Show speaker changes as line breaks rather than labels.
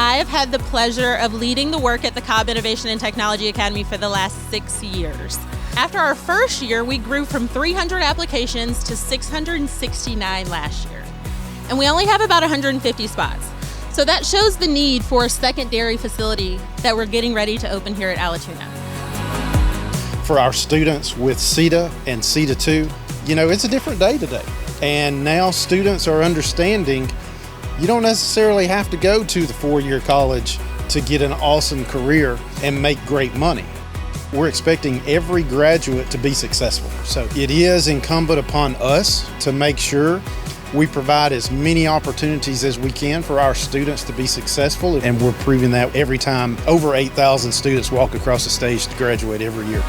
I've had the pleasure of leading the work at the Cobb Innovation and Technology Academy for the last 6 years. After our first year, we grew from 300 applications to 669 last year. And we only have about 150 spots. So that shows the need for a secondary facility that we're getting ready to open here at Allatoona.
For our students with CITA and CITA 2, it's a different day today. And now students are understanding you don't necessarily have to go to the 4-year college to get an awesome career and make great money. We're expecting every graduate to be successful. So it is incumbent upon us to make sure we provide as many opportunities as we can for our students to be successful, and we're proving that every time over 8,000 students walk across the stage to graduate every year.